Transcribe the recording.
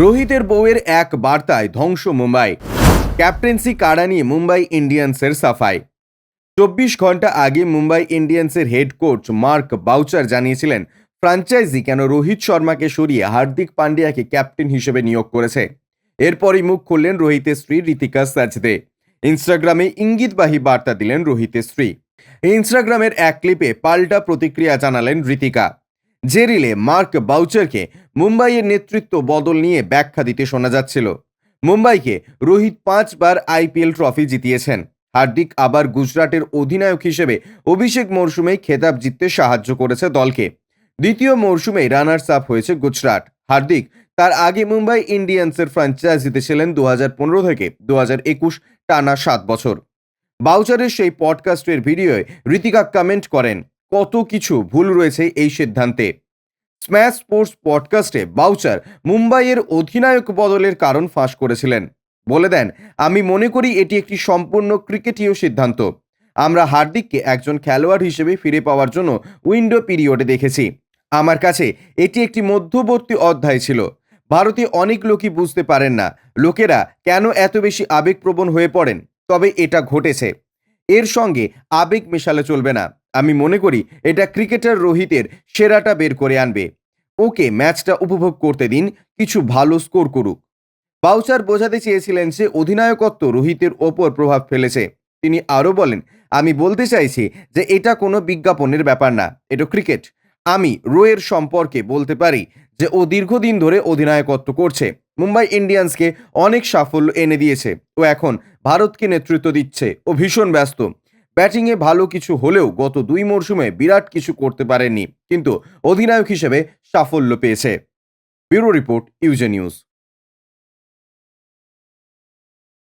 রোহিতের বউয়ের এক বার্তায় ধ্বংস মুম্বাই। ক্যাপ্টেন্সি কাড়া নিয়ে মুম্বাই ইন্ডিয়ান্সের সাফাই। 24 ঘন্টা আগে মুম্বাই ইন্ডিয়ান্সের হেড কোচ মার্ক বাউচার জানিয়েছিলেন ফ্র্যাঞ্চাইজি কেন রোহিত শর্মাকে সরিয়ে হার্দিক পান্ডিয়াকে ক্যাপ্টেন হিসেবে নিয়োগ করেছে। এরপরই মুখ খুললেন রোহিতের স্ত্রী ঋতিকা সাচদে। ইনস্টাগ্রামে ইঙ্গিতবাহী বার্তা দিলেন রোহিতের স্ত্রী। ইনস্টাগ্রামের এক ক্লিপে পাল্টা প্রতিক্রিয়া জানালেন ঋতিকা। যে রিলে মার্ক বাউচারকে মুম্বাইয়ের নেতৃত্ব বদল নিয়ে ব্যাখ্যা দিতে শোনা যাচ্ছিল। মুম্বাইকে রোহিত 5 বার আইপিএল ট্রফি জিতিয়েছেন। হার্দিক আবার গুজরাটের অধিনায়ক হিসেবে অভিষেক মরশুমেই খেতাব জিততে সাহায্য করেছে দলকে। দ্বিতীয় মরশুমেই রানার্স আপ হয়েছে গুজরাট। হার্দিক তার আগে মুম্বাই ইন্ডিয়ান্সের ফ্র্যাঞ্চাইজিতে ছিলেন 2015 থেকে 2021 টানা 7 বছর। বাউচারের সেই পডকাস্টের ভিডিওয় ঋতিকা কমেন্ট করেন, কত কিছু ভুল রয়েছে এই সিদ্ধান্তে। স্ম্যাশ স্পোর্টস পডকাস্টে বাউচার মুম্বাইয়ের অধিনায়ক বদলের কারণ ফাঁস করেছিলেন। বলে দেন, আমি মনে করি এটি একটি সম্পূর্ণ ক্রিকেটীয় সিদ্ধান্ত। আমরা হার্দিককে একজন খেলোয়াড় হিসেবে ফিরে পাওয়ার জন্য উইন্ডো পিরিয়ডে দেখেছি। আমার কাছে এটি একটি মধ্যবর্তী অধ্যায় ছিল। ভারতে অনেক লোকই বুঝতে পারেন না লোকেরা কেন এত বেশি আবেগপ্রবণ হয়ে পড়েন, তবে এটা ঘটেছে। এর সঙ্গে আবেগ মেশালে চলবে না। আমি মনে করি এটা ক্রিকেটার রোহিতের সেরাটা বের করে আনবে। ওকে ম্যাচটা উপভোগ করতে দিন, কিছু ভালো স্কোর করুক। বাউচার বোঝাতে চেয়েছিলেন যে অধিনায়কত্ব রোহিতের ওপর প্রভাব ফেলেছে। তিনি আরও বলেন, আমি বলতে চাইছি যে এটা কোনো বিজ্ঞাপনের ব্যাপার না, এটা ক্রিকেট। আমি রোয়ের সম্পর্কে বলতে পারি যে ও দীর্ঘদিন ধরে অধিনায়কত্ব করছে, মুম্বাই ইন্ডিয়ান্সকে অনেক সাফল্য এনে দিয়েছে। ও এখন ভারতকে নেতৃত্ব দিচ্ছে। ও ভীষণ ব্যস্ত। ব্যাটিংয়ে ভালো কিছু হলেও গত 2 মরশুমে বিরাট কিছু করতে পারেননি, কিন্তু অধিনায়ক হিসেবে সাফল্য পেয়েছে। ব্যুরো রিপোর্ট, ইউজে নিউজ।